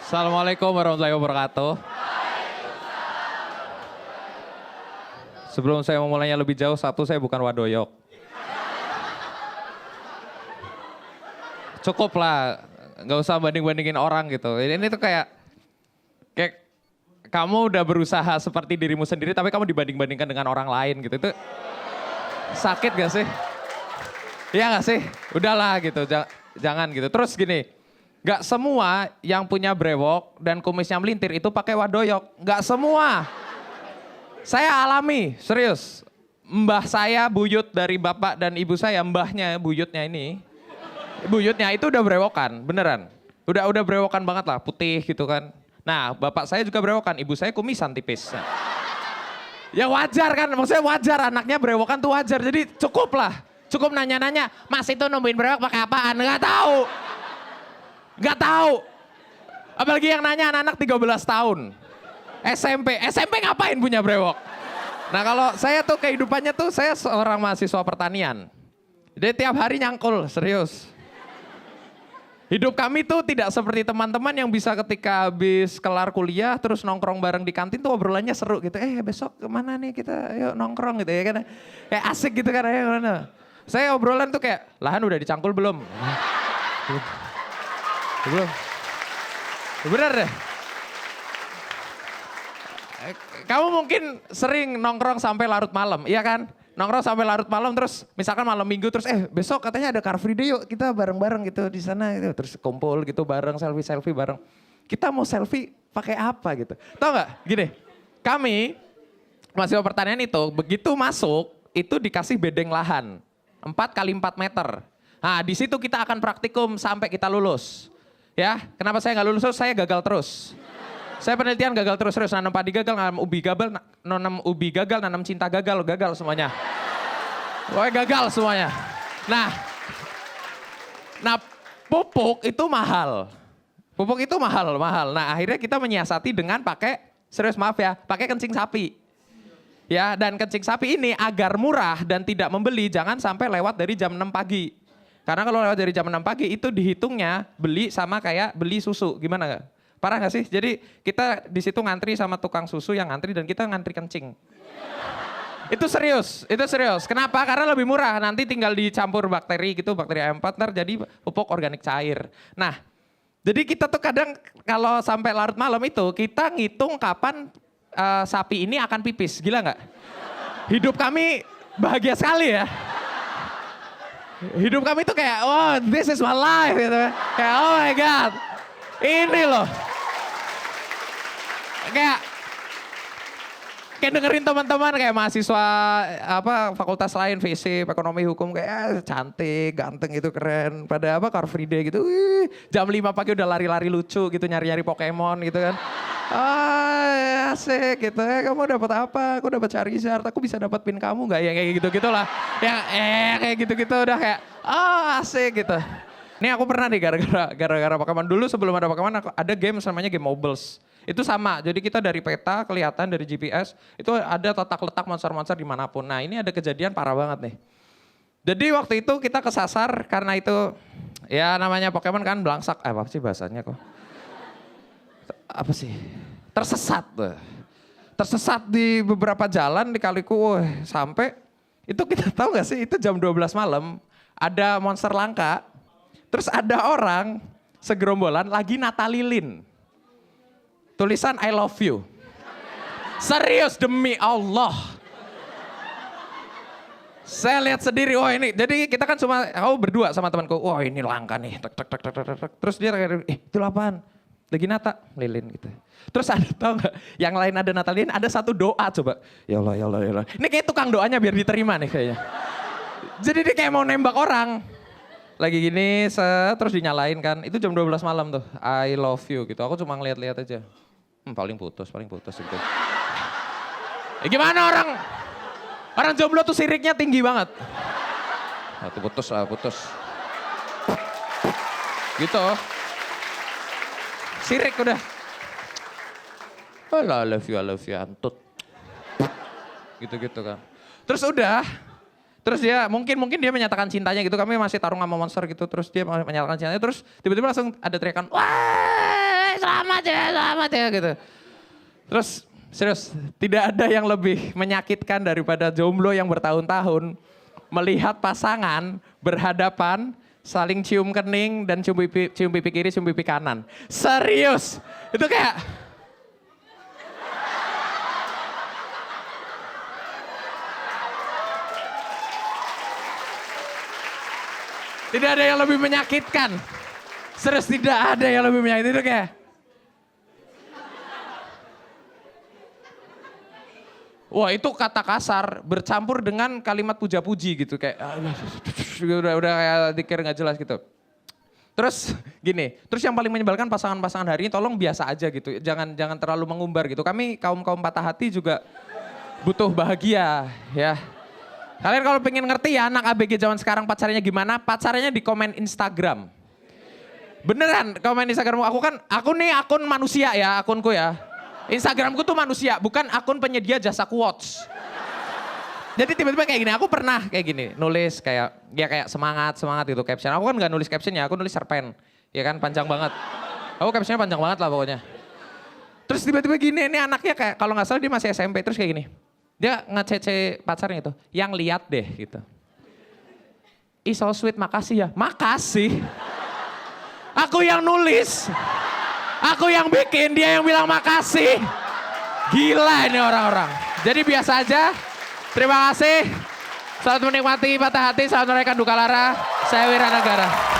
Assalamualaikum warahmatullahi wabarakatuh. Sebelum saya memulainya lebih jauh, satu, saya bukan wadoyok. Cukup lah, nggak usah banding-bandingin orang gitu. Ini tuh kayak kamu udah berusaha seperti dirimu sendiri, tapi kamu dibanding-bandingkan dengan orang lain gitu. Itu sakit gak sih? Iya gak sih? Udahlah gitu, jangan gitu. Terus gini, gak semua yang punya brewok dan kumisnya melintir itu pakai wadoyok. Gak semua. Saya alami, serius. Mbah saya, buyut dari bapak dan ibu saya, mbahnya, buyutnya ini. Buyutnya itu udah brewokan, beneran. Udah brewokan banget lah, putih gitu kan. Nah, bapak saya juga brewokan, ibu saya kumisan tipis. Nah. Ya wajar kan, maksudnya wajar, anaknya brewokan tuh wajar. Jadi cukup lah, cukup nanya-nanya, Mas itu numbuhin brewok pakai apaan? Nggak tahu. Nggak tahu. Apalagi yang nanya anak-anak 13 tahun. SMP ngapain punya brewok? Nah kalau saya tuh kehidupannya tuh, saya seorang mahasiswa pertanian. Jadi tiap hari nyangkul, serius. Hidup kami tuh tidak seperti teman-teman yang bisa ketika habis kelar kuliah terus nongkrong bareng di kantin tuh obrolannya seru gitu. Besok kemana nih kita, yuk nongkrong gitu ya kan. Kayak asik gitu kan, ayo mana. Saya obrolan tuh kayak, lahan udah dicangkul belum? Belum. Bener deh. Kamu mungkin sering nongkrong sampai larut malam, iya kan? Nongkrong sampai larut malam terus misalkan malam minggu terus besok katanya ada Car Free Day yuk kita bareng-bareng gitu di sana gitu. Terus kumpul gitu bareng selfie bareng. Kita mau selfie pakai apa gitu. Tahu nggak? Gini, kami mahasiswa pertanian itu begitu masuk itu dikasih bedeng lahan 4 kali 4 meter. Nah, di situ kita akan praktikum sampai kita lulus. Ya, kenapa saya nggak lulus? Saya gagal terus. Saya penelitian gagal terus, nanam padi gagal, nanam ubi gagal, nanam cinta gagal semuanya. Pokoknya gagal semuanya. Nah, pupuk itu mahal. Pupuk itu mahal. Nah, akhirnya kita menyiasati dengan pakai, serius maaf ya, pakai kencing sapi. Ya, dan kencing sapi ini agar murah dan tidak membeli, jangan sampai lewat dari jam 6 pagi. Karena kalau lewat dari jam 6 pagi itu dihitungnya beli sama kayak beli susu, gimana gak? Parah gak sih? Jadi kita di situ ngantri sama tukang susu yang ngantri dan kita ngantri kencing. Itu serius. Kenapa? Karena lebih murah. Nanti tinggal dicampur bakteri gitu, bakteri A4 ntar jadi pupuk organik cair. Nah, jadi kita tuh kadang kalau sampai larut malam itu kita ngitung kapan sapi ini akan pipis. Gila nggak? Hidup kami bahagia sekali ya. Hidup kami tuh kayak, oh this is my life gitu. Kayak oh my god. Ini loh. Kayak dengerin teman-teman kayak mahasiswa fakultas lain, FISIP, ekonomi, hukum kayak cantik, ganteng gitu, keren. Pada Car Free Day gitu, jam 5 pagi udah lari-lari lucu gitu, nyari-nyari Pokemon gitu kan. Asik gitu ya, kamu dapat apa? Aku dapat Charizard, aku bisa dapat pin kamu nggak? Ya kayak gitu-gitu lah. Kayak gitu-gitu udah kayak, asik gitu. Ini aku pernah nih gara-gara Pokemon. Dulu sebelum ada Pokemon ada game namanya game Mobiles. Itu sama, jadi kita dari peta kelihatan dari GPS, itu ada letak monster-monster dimanapun. Nah ini ada kejadian parah banget nih. Jadi waktu itu kita kesasar karena itu, ya namanya Pokemon kan belangsak, apa sih bahasanya kok? Apa sih? Tersesat. Tersesat di beberapa jalan di Kaliku, sampai itu kita tahu gak sih itu jam 12 malam ada monster langka, terus ada orang segerombolan lagi natalilin. Tulisan I love you. Serius demi Allah. Saya lihat sendiri, ini. Jadi kita kan aku berdua sama temanku. Ini langka nih. Terus dia kayak, itu apaan? Lagi nata, lilin gitu. Terus ada tau gak, yang lain ada natalin, ada satu doa coba. Ya Allah, ya Allah, ya Allah. Ini kayak tukang doanya biar diterima nih kayaknya. Jadi dia kayak mau nembak orang. Lagi gini, terus dinyalain kan. Itu jam 12 malam tuh, I love you gitu. Aku cuma ngeliat-liat aja. Paling putus gitu. Gimana orang jomblo tuh siriknya tinggi banget. Putus. Gitu. Sirik udah. I love you, antut. Gitu kan. Terus udah. Terus dia mungkin dia menyatakan cintanya gitu, kami masih tarung sama monster gitu, terus dia menyatakan cintanya, terus tiba-tiba langsung ada teriakan, wah selamat ya gitu. Terus serius, tidak ada yang lebih menyakitkan daripada jomblo yang bertahun-tahun melihat pasangan berhadapan, saling cium kening dan cium pipi kiri, cium pipi kanan. Serius, itu kayak... Tidak ada yang lebih menyakitkan. Serius, tidak ada yang lebih menyakitkan. Itu kayak... Wah, itu kata kasar bercampur dengan kalimat puja-puji gitu. Kayak udah kayak dikir nggak jelas gitu. Terus gini, terus yang paling menyebalkan pasangan-pasangan hari ini tolong biasa aja gitu. Jangan terlalu mengumbar gitu. Kami kaum patah hati juga butuh bahagia ya. Kalian kalau pengen ngerti ya anak ABG zaman sekarang pacarnya gimana, pacarnya di komen Instagram. Beneran komen Instagram aku nih akun manusia ya, akunku ya. Instagramku tuh manusia, bukan akun penyedia jasa quotes. Jadi tiba-tiba kayak gini, aku pernah kayak gini, nulis kayak semangat gitu caption. Aku kan gak nulis caption ya, aku nulis cerpen. Ya kan panjang banget. Aku captionnya panjang banget lah pokoknya. Terus tiba-tiba gini, ini anaknya kayak kalau gak salah dia masih SMP, terus kayak gini. Dia nge-cc pacarnya itu, yang lihat deh gitu. Ih so sweet, makasih ya. Makasih. Aku yang nulis. Aku yang bikin, dia yang bilang makasih. Gila ini orang-orang. Jadi biasa aja. Terima kasih. Selamat menikmati patah hati, selamat merayakan duka lara. Saya Wiranagara.